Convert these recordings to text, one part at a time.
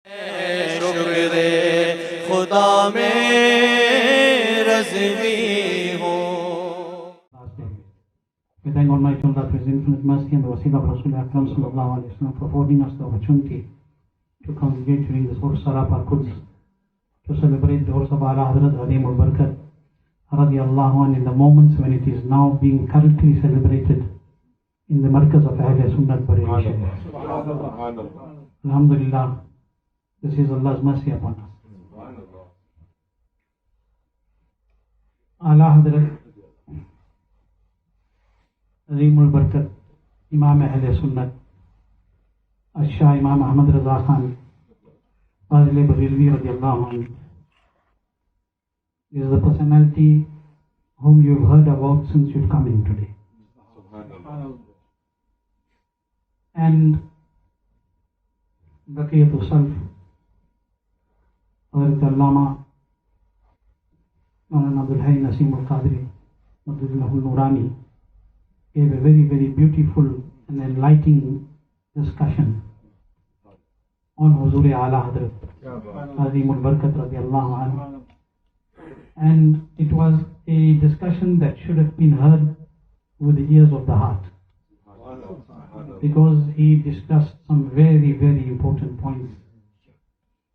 शुक्र खुदा में रज़वी हो। We thank Almighty Allah for His infinite mercy and the wasila of Rasul Akram sallallahu alayhi wa sallam for affording us the opportunity to congregate during this Urs Saraf al-Quds to celebrate the Urs of Aala Hazrat Adim al-Barkat radiyallahu anh in the moments when it is now being currently celebrated in the Markaz of Ahle Sunnat Bareilly Sharif. Alhamdulillah, this is Allah's mercy upon us. Aala Hazrat Adim al-Barkat Imam Ahle Sunnat Shah Imam Ahmad Raza Khan Bareilly radiyallahu anh is the personality whom you have heard about since you've come in today. And Baqiyatul Salf, Allama Abdul Hayy Nasim Al-Qaadiri Noorani gave a very, very beautiful and enlightening discussion on Huzur Aala Hazrat Adim al-Barkat radiyallahu anhu. And it was a discussion that should have been heard with the ears of the heart, because he discussed some very, very important points,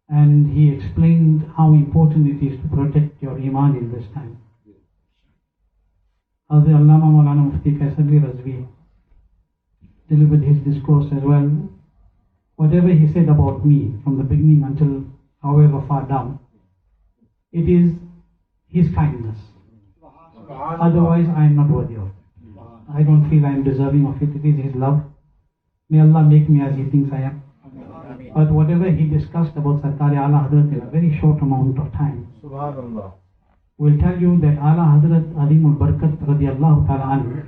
and he explained how important it is to protect your iman in this time. Allama Mufti Razvi delivered his discourse as well. Whatever he said about me from the beginning until however far down, it is his kindness. Otherwise, I am not worthy of it. I don't feel I am deserving of it. It is his love. May Allah make me as he thinks I am. But whatever he discussed about Sarkar Aala Hazrat in a very short amount of time will tell you that Aala Hazrat Adim al-Barkat radiyallahu ta'ala anhu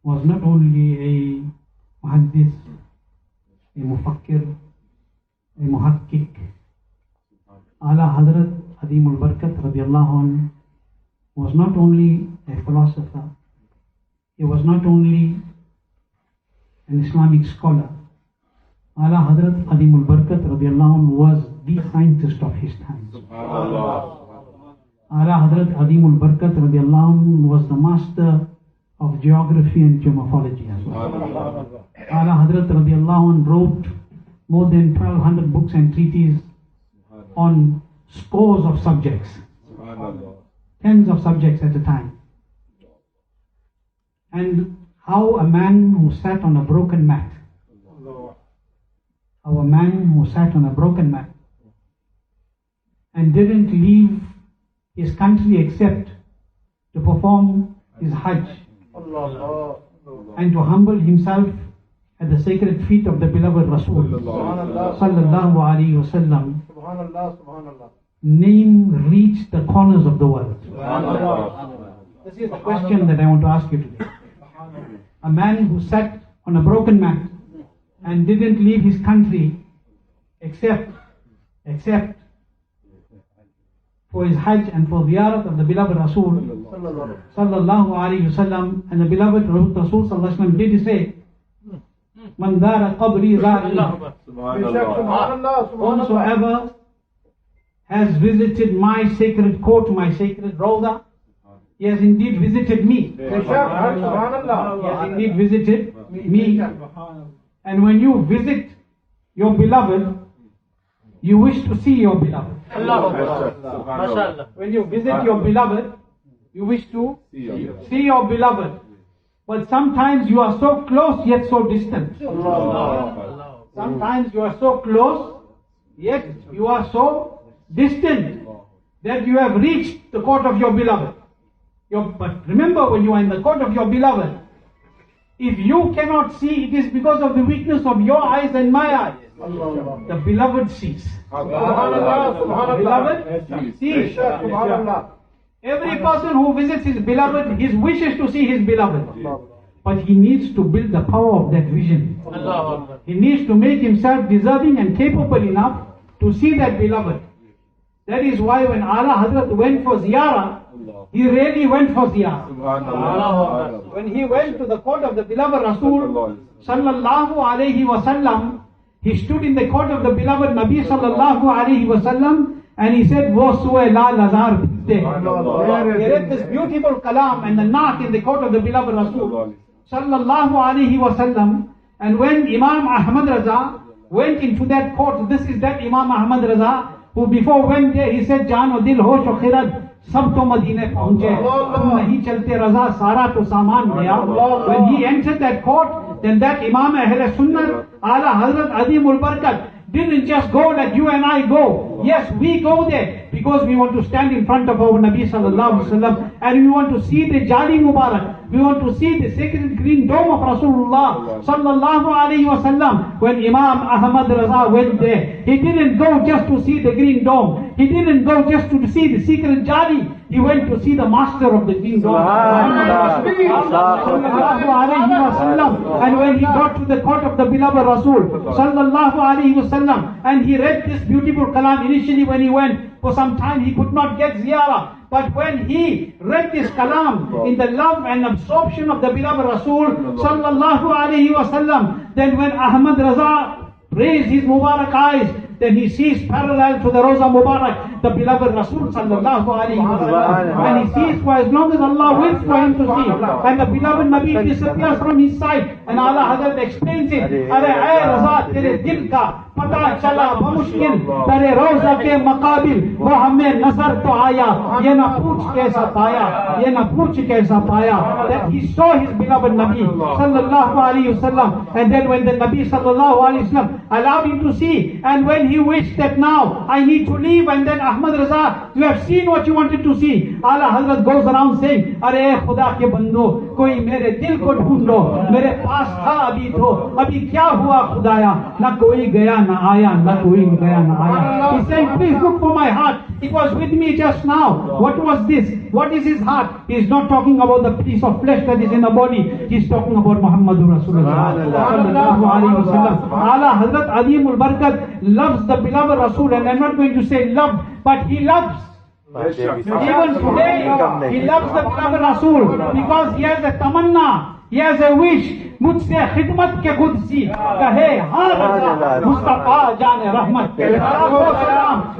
was not only a muhaddis, a mufakkir, a muhakkik. Aala Hazrat Adim al-Barkat radiyallahu anhu was not only a philosopher, he was not only an Islamic scholar. Aala Hazrat Adim al-Barkat radiyallahu anhu was the scientist of his time. Aala Hazrat Adim al-Barkat radiyallahu anhu was the master of geography and geomorphology as well. Aala Hazrat radiyallahu anhu wrote more than 1200 books and treatises on scores of subjects, tens of subjects at a time. And how a man who sat on a broken mat, and didn't leave his country except to perform his Hajj and to humble himself at the sacred feet of the beloved Rasul sallallahu alaihi wasallam, name reached the corners of the world. This is the question that I want to ask you today. A man who sat on a broken mat and didn't leave his country except for his Hajj and for ziyarat of the beloved Rasul sallallahu alaihi wasallam, and the beloved Rasul sallallahu alaihi wasallam did say, "Man dara qabri zari." Whosoever has visited my sacred court, my sacred Rawda, he has indeed visited me. He has indeed visited me. And when you visit your beloved, you wish to see your beloved. When you visit your beloved, you wish to see your beloved. But sometimes you are so close yet so distant. Sometimes you are so close yet you are so distant that you have reached the court of your beloved. But remember, when you are in the court of your beloved, if you cannot see, it is because of the weakness of your eyes and my eyes. The beloved sees. The beloved sees. Every person who visits his beloved, his wish is to see his beloved. But he needs to build the power of that vision. He needs to make himself deserving and capable enough to see that beloved. That is why when Aala Hazrat went for ziyarah, he really went for ziyarah. When he went to the court of the beloved Rasul sallallahu alayhi wasallam, He stood in the court of the beloved Nabi sallallahu alaihi wasallam and he said, "Wo sue la lazar bhikte." He read this beautiful kalam and the naat in the court of the beloved Rasul sallallahu alaihi wasallam. And when Imam Ahmad Raza went into that court, this is that Imam Ahmad Raza who before went there, he said, "Jaan o dil hosh o khirad sab to Madine pahunche, tum nahi chalte Raza, sara to saman gaya." When he entered that court, then that Imam Ahle Sunnah, Aala Hazrat Adimul Barakat, didn't just go like you and I go. Yes, we go there because we want to stand in front of our Nabi sallallahu alaihi wasallam and we want to see the Jali Mubarak. We want to see the sacred green dome of Rasulullah sallallahu alaihi wasallam. When Imam Ahmad Raza went there, he didn't go just to see the green dome. He didn't go just to see the secret Jali. He went to see the master of the green dome. And when he got to the court of the beloved Rasul sallallahu alaihi wasallam, and he read this beautiful kalam, initially when he went for some time he could not get ziyarah, but when he read this kalam in the love and absorption of the beloved Rasul sallallahu alaihi wasallam, then when Ahmad Raza raised his Mubarak eyes, then he sees parallel to the Roza Mubarak, the beloved Rasul sallallahu alaihi wasallam, and he sees for as long as Allah wills for him to see, and the beloved Nabi disappears from his sight, and Aala Hazrat explains it. Are ay Raza, tere dil ka pata chala bamushkil, tere Roza ke maqabil, wo hame nazar to aaya, ye na pooch kaisa paya, ye na pooch kaisa paya. That he saw his beloved Nabi sallallahu alaihi wasallam, and then when the Nabi sallallahu alaihi wasallam allowed him to see, and when he wished that now I need to leave, and then Ahmad Raza, you have seen what you wanted to see. Aala Hazrat goes around saying, "Are Khuda ke bando, koi mere dil ko dhoondo, mere paas tha abhi to, abhi kya hua Khudaya, na koi gaya na aaya, na koi gaya na aaya." He's saying, "Please look for my heart. It was with me just now. What was this? What is his heart?" He's not talking about the piece of flesh that is in the body. He's talking about Muhammadur Rasulullah sallallahu alaihi wasallam. Aala Hazrat Adimul Barakat loves the beloved Rasul, and I'm not going to say loved, but he loves. Even today, he loves the beloved Rasul because he has a tamanna, he has a wish. मुझसे खिदमत के खुद सी कहे हाँ रजा मुस्तफा जाने रहमत के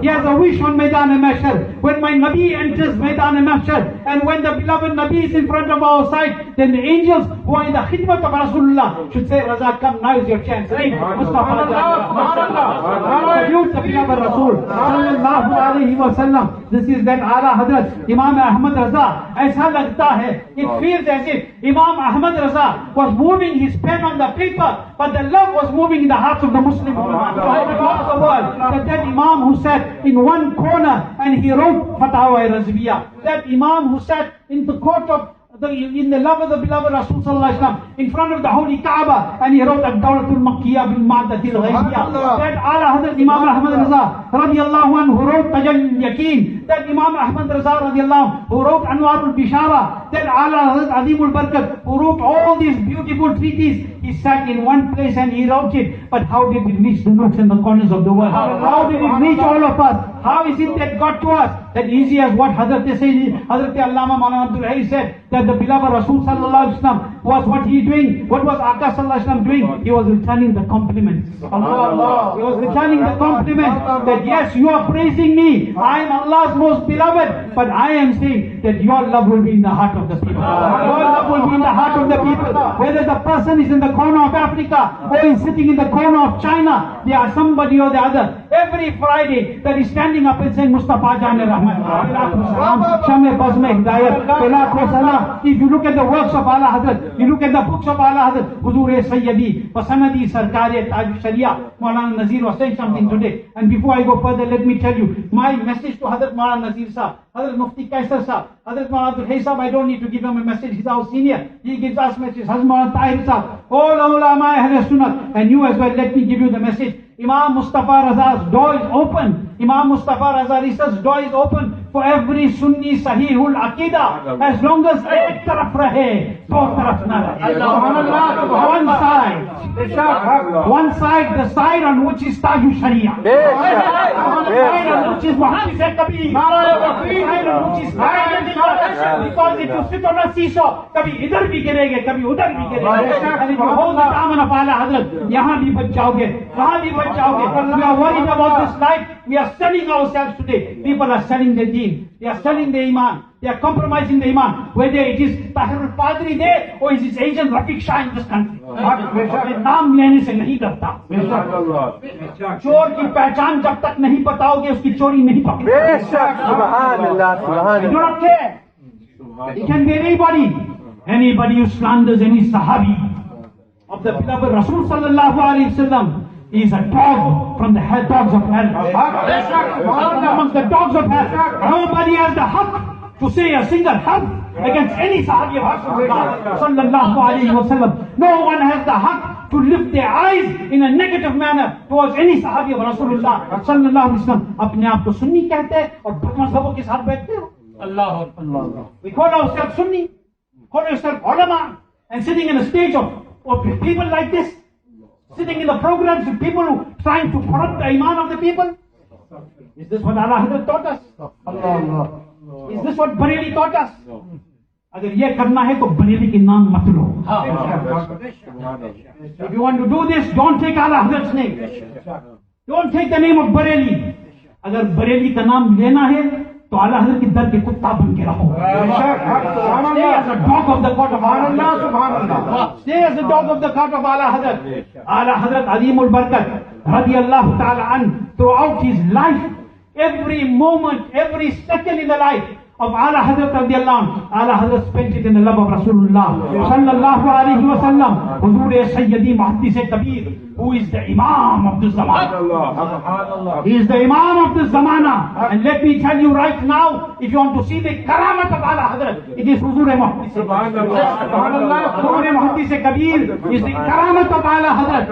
he has a wish on Maidan Mahshar. When my Nabi enters Maidan Mahshar, and when the beloved Nabi is in front of our sight, then the angels who are in the khidmat of Rasulullah should say, "Raza, come, now is your chance." Right? Mustafa salute the beloved Rasul sallallahu alaihi wasallam. This is that Aala Hazrat Imam Ahmad Raza. ऐसा लगता है, it feels as if Imam Ahmad Raza was moving his pen on the paper, but the love was moving in the hearts of the Muslim across the world. That Imam who sat in one corner and he wrote Fatwa Razviya, that Imam who sat in the court of in the love of the beloved Rasul sallallahu alaihi wasallam, in front of the holy Kaaba, and he wrote Ad-Dawlatul Makkiyah bil Ma'datil Ghaybiyah. That Aala Hazrat Imam Ahmad Raza radiallahu anhu who wrote Tajal Yaqeen. That Imam Ahmad Raza radiallahu anhu who wrote Anwarul Bishara. That Aala Hazrat Adimul Barakat who wrote all these beautiful treaties. He sat in one place and he wrote it. But how did it reach the nooks and the corners of the world? How did it reach all of us? How is it that got to us? That easy as what Hazrat Allama Maulana said, that the beloved Rasul sallallahu alaihi wasallam was what he doing? What was Aka sallallahu alaihi wasallam doing? He was returning the compliments. Allah. He was returning the compliment that yes, you are praising me. I am Allah's most beloved. But I am saying that your love will be in the heart of the people. Your love will be in the heart of the people. Whether the person is in the corner of Africa or is sitting in the corner of China, they are somebody or the other. Every Friday that is standing up and saying Mustafa Jane Rahman, Shame Bazme Hidayat, if you look at the works of Aala Hazrat, you look at the books of Aala Hazrat, Huzur Sayyidi, Pasanadi Sarkari Taj Sharia, Maulana Nazir was saying something today. And before I go further, let me tell you, my message to Hazrat Maulana Nazir Sahab, Hazrat Mufti Kaisar Sahab, Hazrat Maulana Abdul Hay Sahab, I don't need to give him a message, he's our senior. He gives us messages. Hazrat Maulana Taahiri Sahab, all Allama Ahle Sunnah, and you as well, let me give you the message. Imam Mustafa Raza's door is open. Imam Mustafa Raza Risa's door is open for every Sunni Sahihul Aqidah, as long as ek taraf rahe, do taraf na rahe. One side, the side on which is Taju Sharia. One side on which is Muhammad Kabir. Which is because if you sit on a seesaw, kabhi idhar bhi girege, kabhi udhar bhi girege. And if you hold the daman of Aala Hazrat, yahan bhi bach jaoge, wahan bhi bach jaoge. We are worried about this life. We are selling ourselves today. People are selling their deen. They are selling their iman. They are compromising the iman. Whether it is Al-Qaadiri there or it is agent Rafiq Shah in this country. नाम लेने से नहीं डरता. चोर की पहचान जब तक नहीं बताओगे उसकी चोरी नहीं पकड़ेगी. You do not care. It can be anybody who slanders any Sahabi of the beloved Rasul sallallahu alaihi wasallam is a dog from the dogs of hell. Amongst the dogs of hell. Nobody has the haqq to say a single harf against any Sahabi of Rasulullah sallallahu alaihi wasallam. No one has the haqq to lift their eyes in a negative manner towards any Sahabi of Rasulullah sallallahu alaihi wasallam. अपने आप को सुन्नी कहते हैं और मजहबों के साथ बैठते हो. Allah. We call ourselves Sunni, call ourselves Allama, and sitting in a stage of people like this, sitting in the programs with people who trying to corrupt the iman of the people. Is this what Aala Hazrat taught us? Allah. Is this what Bareilly taught us? अगर ये करना है तो बरेली के नाम मत लो. If you want to do this, don't take Aala Hazrat's name. Don't take the name of Bareilly. अगर बरेली का नाम लेना है तो आला हज़रत के दर के कुत्ता बन के रहो. Stay as a dog of the court of Allah. Stay as a dog of the court of Aala Hazrat. Aala Hazrat Azimul Barakat radiyallahu ta'ala an, throughout his life, every moment, every second in the life of Aala Hazrat radiyallahu anhu, Aala Hazrat spent it in the love of Rasulullah sallallahu alaihi wasallam. Huzur Sayyidi Muhaddis Kabir, who is the Imam of this Zamana. He is the Imam of this Zamana. And let me tell you right now, if you want to see the Karamat of Aala Hazrat, it is Huzur Muhaddis Kabir is the Karamat of Aala Hazrat.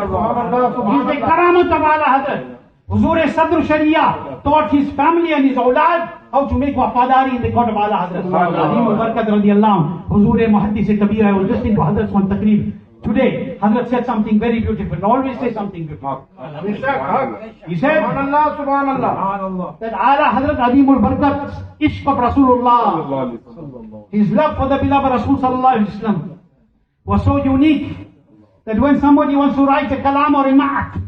He is the Karamat of Aala Hazrat. Huzur Sadr Sharia taught his family and his awlad how to make wafadari in the court of Aala Hazrat. Azimul Barakat radiyallahu anhu, Huzur Muhaddis Kabir. I was listening to Hazrat's one taqreeb today. Hazrat said something very beautiful. Always say something beautiful. He said Subhanallah, that Aala Hazrat Azimul Barakat's ishq of Rasulullah, his love for the beloved Rasul sallallahu alaihi wasallam was so unique that when somebody wants to write a kalam or a na'at,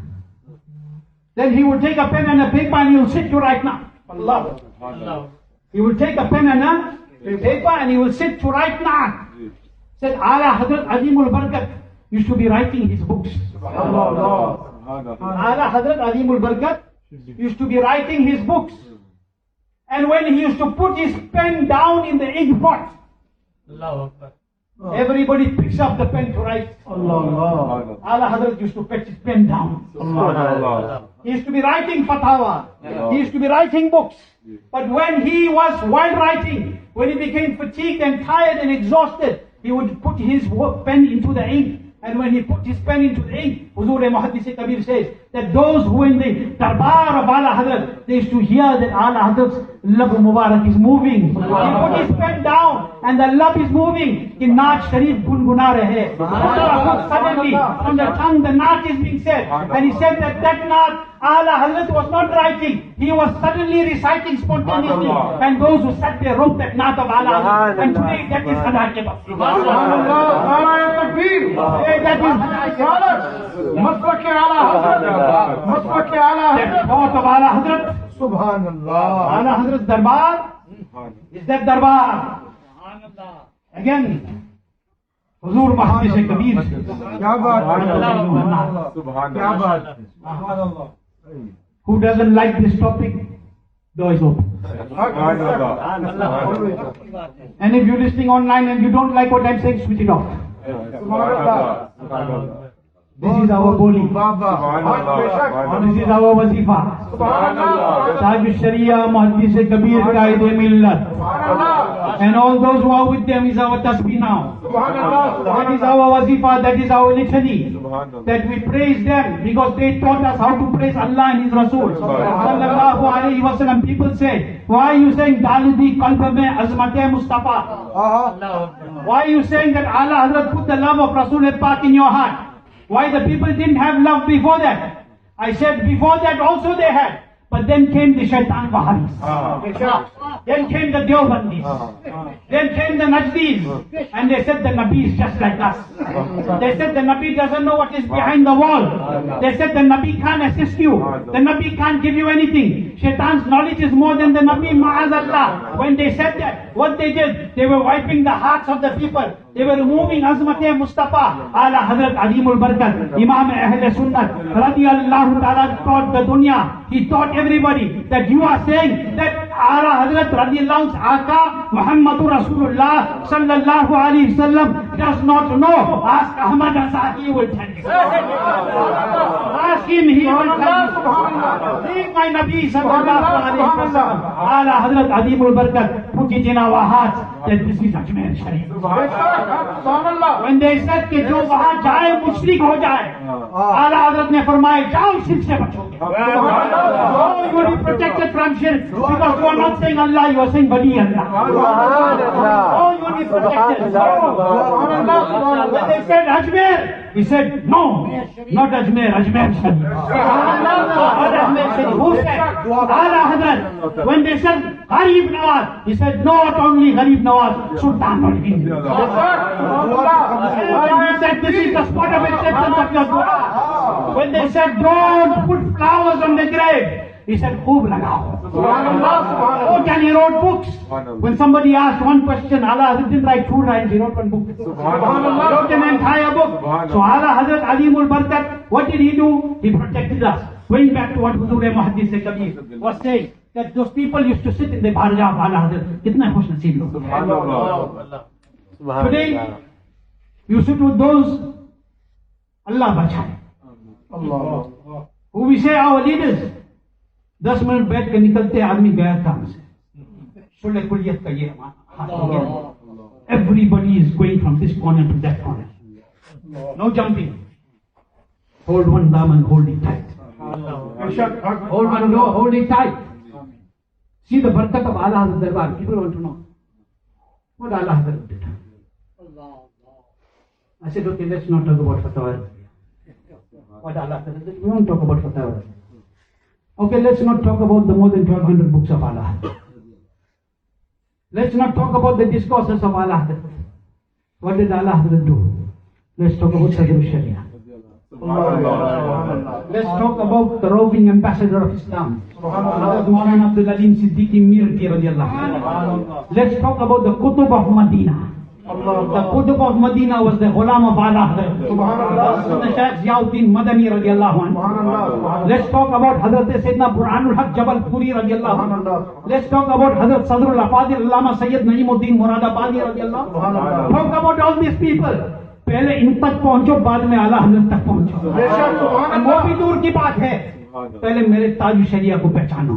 then he will take a pen and a paper and he will sit to write na'at. Allah. He will take a pen and a paper and he will sit to write na'at. Said Aala Hazrat Azimul Barakat used to be writing his books. Aala Hazrat Azimul Barakat used to be writing his books. And when he used to put his pen down in the ink pot, everybody picks up the pen to write. Aala Hazrat used to put his pen down. He used to be writing fatawa. He used to be writing books. But when he was while writing, when he became fatigued and tired and exhausted, he would put his pen into the ink. And when he put his pen into the ink, Huzur Muhaddis Kabir says that those who in the darbar of Aala Hazrat, they used to hear that Aala Hazrat's lab Mubarak is moving. He put his pen down and the lab is moving. Ki naat sharif gungunar rahe. Suddenly, from the tongue, the naat is being said. And he said that naat, Aala Hazrat was not writing. He was suddenly reciting spontaneously. And those who sat there wrote that naat of Aala Hazrat. And today that is Khada Basi. That is Masfaq Aala Hazrat. Masfaq Aala Hazrat. Thought of Aala Hazrat. Subhanallah. Aala Hazrat Darbar is that Darbar. Again, Huzur Muhaddis Kabir. Who doesn't like this topic? Door is open. And if you're listening online and you don't like what I'm saying, switch it off. This is our boli. This is our wazifa. Sahib Sharia, Muhaddis Kabir, Qaide Millat. And all those who are with them is our tasbih now. That is our wazifa, that is our litany. That we praise them because they taught us how to praise Allah and His Rasul. Sallallahu alayhi wa sallam. People say, why are you saying Dalidi qalb mein azmat-e Mustafa? Why are you saying that Aala Hazrat put the love of Rasul Pak in your heart? Why the people didn't have love before that? I said before that also they had. But then came the Shaitan Wahhabis. Then came the Deobandis. Then came the Najdis. And they said the Nabi is just like us. They said the Nabi doesn't know what is behind the wall. They said the Nabi can't assist you. The Nabi can't give you anything. Shaitan's knowledge is more than the Nabi, ma'azallah. When they said that, what they did, they were wiping the hearts of the people. They were removing Azmat-e Mustafa. Aala Hazrat Alimul Barakat, Imam Ahl Sunnat, radiyallahu ta'ala taught the dunya. He taught everybody that you are saying that Aala Hazrat radiyallahu Aka Muhammadur Rasulullah sallallahu alayhi wasallam does not know. Ask Ahmad Azhar, he will tell you. Ask him, he will tell you. Leave my Nabi sallallahu alayhi wasallam. Aala Hazrat Alimul Barakat put it in our hearts that this is Ajmer Sharif. When they said कि जो वहाँ जाए मुशरिक हो जाए, आला हजरत ने फरमाए जाओ शिर्क से बचोगे. Oh, you will be protected from shirk because you are not saying Allah, you are saying Wali Allah. Oh, you will be protected. When they said Ajmer, he said no, not Ajmer, Ajmer Sharif. Not Ajmer Sharif. Who said? Aala Hazrat. When they said Gharib Nawaz, he said not only Gharib Nawaz, Sultan al Hind. He said this is the spot of acceptance of your dua. When they said don't put flowers on the grave, he said khoob lagao. Oh, and he wrote books. When somebody asked one question, Aala Hazrat didn't write 2 lines, he wrote 1 book. He wrote an entire book. So Aala Hazrat Alimul Barakat, what did he do? He protected us. Going back to what Huzur Muhaddis Kabir was saying, that those people used to sit in the bargah of Aala Hazrat. Kitna khush naseeb log. Today, you sit with those, Allah bachaye. Who we say our leaders, 10 minute बैठ के निकलते आदमी गया काम से. सुलह कुलियत का ये हाथ हो गया. Everybody is going from this corner to that corner. No jumping. Hold one thumb and hold it tight. Hold one door, hold it tight. See the barakat of Aala Hazrat Darbar. People want to know what Aala Hazrat did. I said, okay, let's not talk about fatwa. What Aala Hazrat did. We won't talk about fatwa. Okay, let's not talk about the more than 1200 books of Aala Hazrat. Let's not talk about the discourses of Aala Hazrat. What did Aala Hazrat do? Let's talk about Sadr Sharia. Let's talk about the roving ambassador of Islam, Maulana Abdul Alim Siddiqui Mirti radiallahu anhu. Let's talk about the Qutub of Medina. The Qutub of Medina was the Ghulam of Aala Hazrat, Shaykh Ziauddin Madani radiallahu anhu. Let's talk about Hazrat Sayyidina Burhanul Haq Jabalpuri radiallahu anhu. Let's talk about Hazrat Sadrul Afadil Allama Sayyid Naeemuddin Muradabadi radiallahu anhu. Talk about all these people. पहले इन तक पहुंचो, बाद में आला हजरत तक पहुंचो. वो भी दूर की बात है. पहले मेरे ताज शरिया को पहचानो.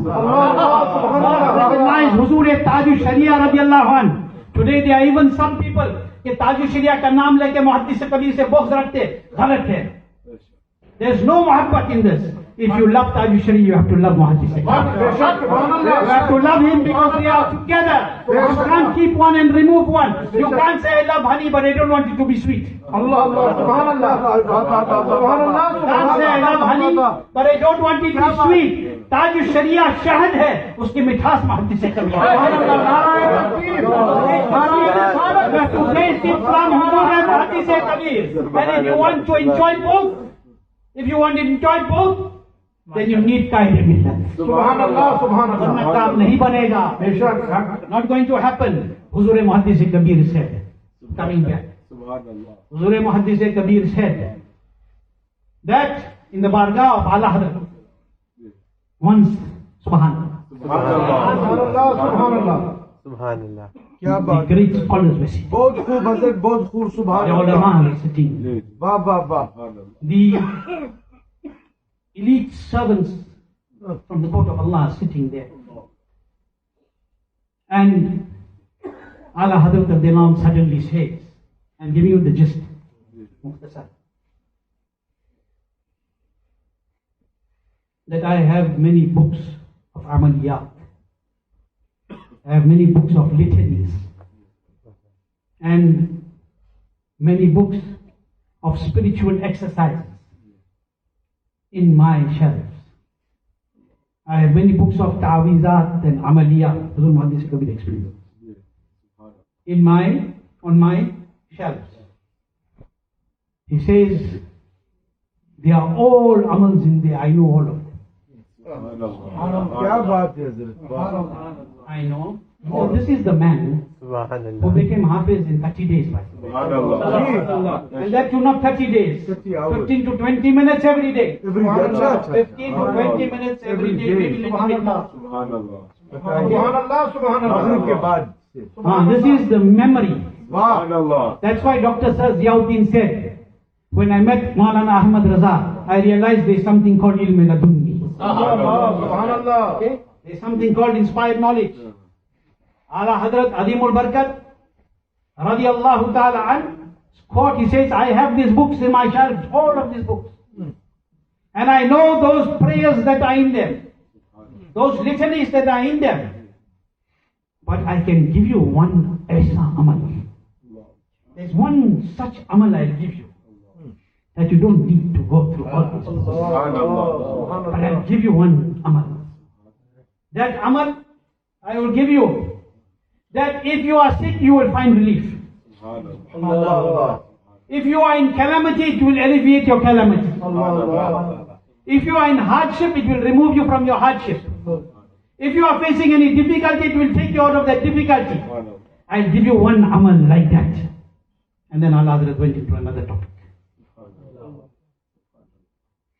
Recognize हुजूर ताज शरिया रज़ियल्लाहु अन्हु. Today there are even some people कि ताज शरिया का नाम लेके मुहद्दिस कबीर से बुग़्ज़ रखते. गलत है. There is no मोहब्बत in this. If you love Taj Shari, you have to love Muhaddis Kabir. You have to love him because they are together. You can't keep one and remove one. You can't say I love honey but I don't want it to be sweet. Allah, subhanallah. You can't say I love honey but I don't want it to be sweet. Taj Sharia शहद है, उसकी मिठास Muhaddis Kabir. You have to taste it from Muhaddis Kabir. And if you want to enjoy both, then you need qaid millat. Subhanallah, subhanallah. काम नहीं बनेगा. Not going to happen. Huzur Muhaddis Kabir said, coming back. Huzur Muhaddis Kabir said that in the bargah of Aala Hazrat once, subhanallah. Subhanallah. Subhanallah. The great scholars were sitting. बहुत खूब हजरत, बहुत खूब. The ulama were sitting. वाह वाह वाह. The elite servants from the court of Allah sitting there. And Aala Hazrat of the Imam suddenly says, I'm giving you the gist, Mukhtasar, that I have many books of Amaliyat. I have many books of litanies and many books of spiritual exercises in my shelves. I have many books of ta'wizat and amaliyat. Huzur Muhaddis Kabir explained. On my shelves. He says, they are all amals in there. I know all of them. क्या बात है हज़रत? I know. So this is the man who became Hafiz in 30 days. And that too not 30 days. 15 to 20 minutes every day. 15 to 20 minutes every day. Maybe little bit more. This is the memory. That's why Dr. Sir Ziauddin said, when I met Maulana Ahmad Raza, I realized there's something called ilm ladunni. Okay? There's something called inspired knowledge. Aala Hazrat Adimul Barkat radiyallahu ta'ala an quote, he says, I have these books in my shelf, all of these books. And I know those prayers that are in them, those litanies that are in them. But I can give you one aisa amal. There's one such amal I'll give you, that you don't need to go through all this. But I'll give you one amal. That amal I will give you, that if you are sick, you will find relief. If you are in calamity, it will alleviate your calamity. If you are in hardship, it will remove you from your hardship. If you are facing any difficulty, it will take you out of that difficulty. I'll give you one amal like that. And then Aala Hazrat went into another topic.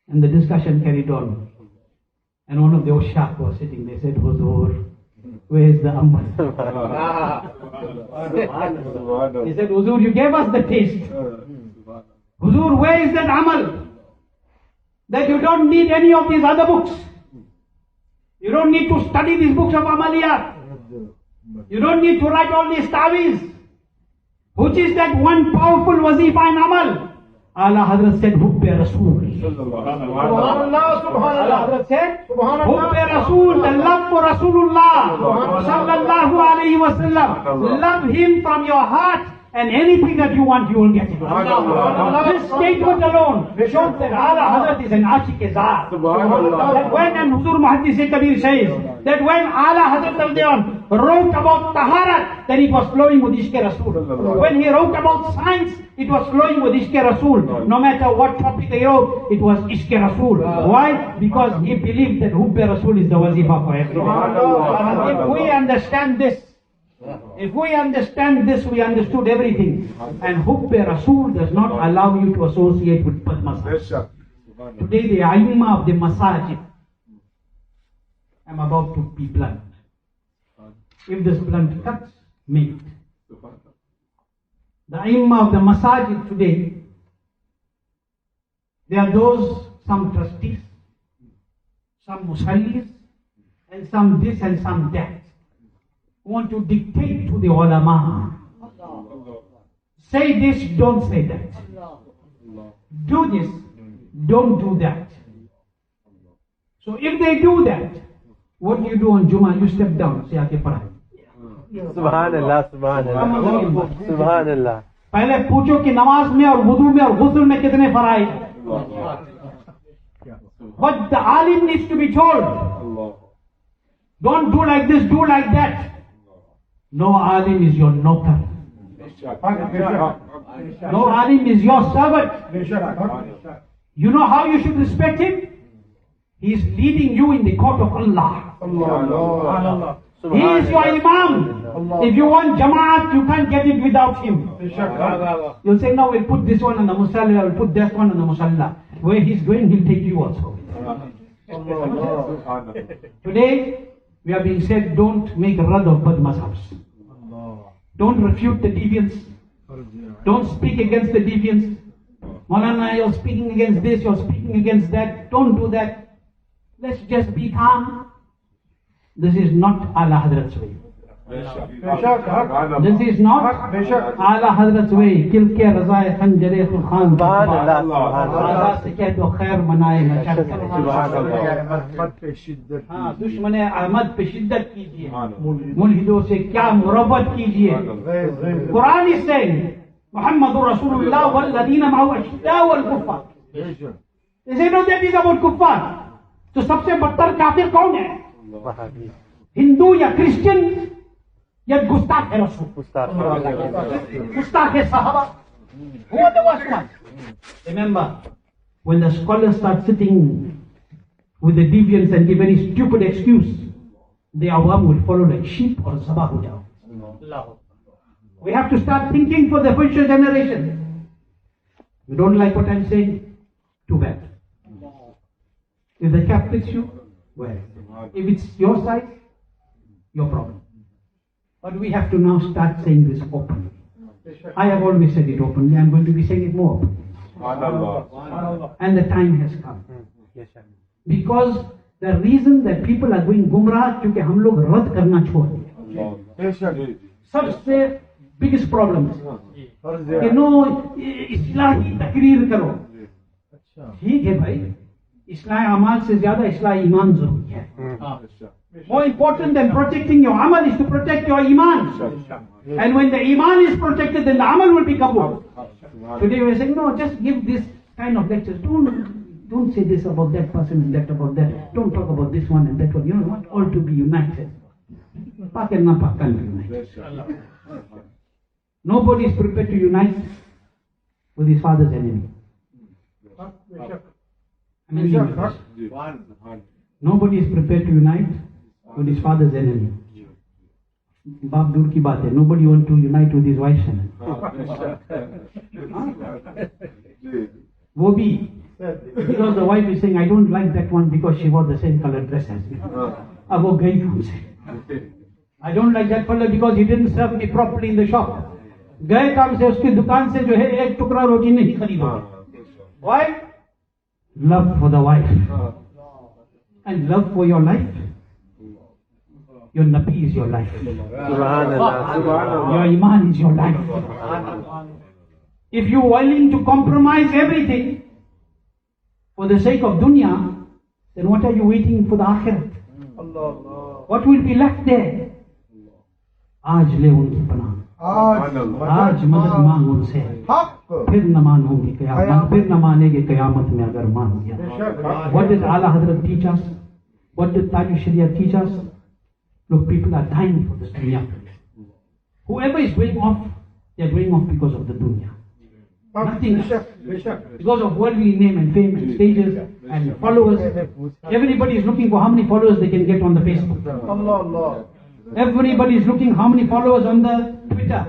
And the discussion carried on. And one of the Ushaq was sitting, they said, Huzur, where is the amal? He said, Huzur, you gave us the taste. Huzur, where is that amal? That you don't need any of these other books. You don't need to study these books of amaliyat. You don't need to write all these tawiz. Which is that one powerful wazifa and amal? Aala Hazrat said, Hubbe Rasool. Aala Hazrat said, Hubbe Rasool, the love for Rasulullah sallallahu alayhi wa sallam. Love him from your heart, and anything that you want, you will get it. This statement alone shows that Aala Hazrat is an Ashik-e-Zat. That when, and Huzur Muhaddis Kabir says, that when Aala Hazrat wrote about Taharat, then it was flowing with Ishq Rasul. When he wrote about science, it was flowing with Ishq Rasul. No matter what topic he wrote, it was Ishq Rasul. Why? Because he believed that Hubbe Rasul is the wazifa for everyone. If we understand this, we understood everything. And Hubbe Rasul does not allow you to associate with Padmasaj. Today the Aimma of the Masajid, I'm about to be blunt. If this blunt cuts, make it. The Aimma of the Masajid today, there are those, some trustees, some musallis, and some this and some that, who want to dictate to the ulama. Say this, don't say that. Do this, don't do that. So if they do that, what do you do on Jummah? You step down, say aake padhai. Subhanallah, Subhanallah, Subhanallah. पहले पूछो कि नमाज में और वुदू में और गुस्ल में कितने फराइज हैं. But the alim needs to be told, don't do like this, do like that. No alim is your nokar. No alim is your servant. You know how you should respect him? He is leading you in the court of Allah. He is your imam. If you want Jamaat, you can't get it without him. You'll say, no, we'll put this one on the musalla, we'll put that one on the musalla. Where he's going, he'll take you also. Today, we are being said, don't make a rad of bad mazhabs. Don't refute the deviance. Don't speak against the deviance. Maulana, you're speaking against this, you're speaking against that. Don't do that. Let's just be calm. This is not Aala Hazrat's way. This is not Aala Hazrat's way. Kilke Razai Khanjare Khan. Subhanallah. Se keh to khair manaye na shar kare. Dushmane Ahmad pe shiddat kijiye. Mulhidon se kya murabbat kijiye. Quran is saying, Muhammadur Rasulullah wal ladina ma'ahu ashiddaa'u wal kuffar. They say, no, that is about kuffar. तो सबसे बदतर काफिर कौन है? वहाबी हिंदू या Christian या गुस्ताख है रसूल, गुस्ताख गुस्ताख है साहबा. Who are the worst ones? Remember, when the scholars start sitting with the deviance and give very stupid excuse, the awam will follow like sheep or zabah ho jao. We have to start thinking for the future generation. You don't like what I'm saying? Too bad. If the cap fits you, well. If it's your size, your problem. But we have to now start saying this openly. I have always said it openly. I'm going to be saying it more openly. And the time has come. Because the reason that people are going gumrah, क्योंकि हम लोग रद्द करना छोड़ दिए. सबसे biggest problem कि no इस्लाही तकरीर करो. ठीक है भाई, इस्लाह अमाल से ज्यादा इस्लाह ईमान जरूरी है. More important than protecting your amal is to protect your iman. And when the iman is protected, then the amal will be kabul. Today we are saying, no, just give this kind of lectures. Don't say this about that person and that about that. Don't talk about this one and that one. You know what? All to be united. Pak and Napak can't be united. Nobody is prepared to unite with his father's enemy. I mean, nobody is prepared to unite with his father's enemy. बाप दूर की बात है. Nobody want to unite with his wife's enemy. वो भी because the wife is saying I don't like that one because she wore the same color dress as me. अब वो गई काम से. I don't like that fellow because he didn't serve me properly in the shop. गए काम से उसकी दुकान से जो है एक टुकड़ा रोटी नहीं खरीदो. Why? Love for the wife. And love for your life. Your Nabi is your life. Your Iman is your life. If you're willing to compromise everything for the sake of dunya, then what are you waiting for the akhirat? What will be left there? आज ले उनकी पनाह, आज मदद मांग उनसे, फिर न मानोगे कयामत, फिर न मानेगे कयामत में अगर मान दिया. What did Aala Hazrat teach us? What did Taj Sharia teach us? Look, people are dying for this dunya. Whoever is going off, they are going off because of the dunya. Nothing else. Because of worldly name and fame and stages and followers. Everybody is looking for how many followers they can get on the Facebook. Everybody is looking how many followers on the Twitter.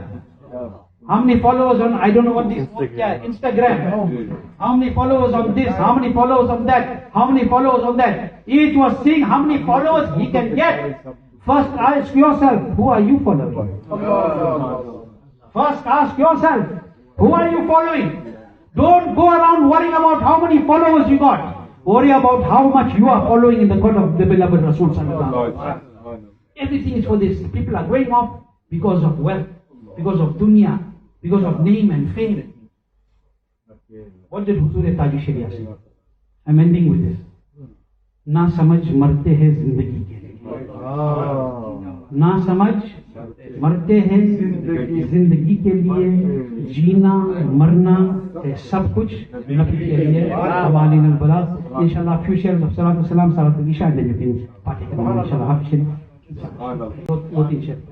How many followers on, I don't know what this, Instagram. How many followers on this, how many followers on that, how many followers on that. Each was seeing how many followers he can get. First ask yourself, who are you following? First ask yourself, who are you following? Don't go around worrying about how many followers you got. Worry about how much you are following in the court of the beloved Rasul Sallallahu Alaihi Wasallam. Everything is for this. People are going off because of wealth, because of dunya, because of name and fame. What did Huzur Taji Sharia say? I'm ending with this. ना समझ मरते हैं जिंदगी के लिए, ना समझ मरते हैं जिंदगी के लिए, जीना मरना सब कुछ नबी के लिए. इंशाल्लाह few shares of salatu salam salat al-isha and then you can partake in inshallah. Hafiz Sharif. 2-3 shares.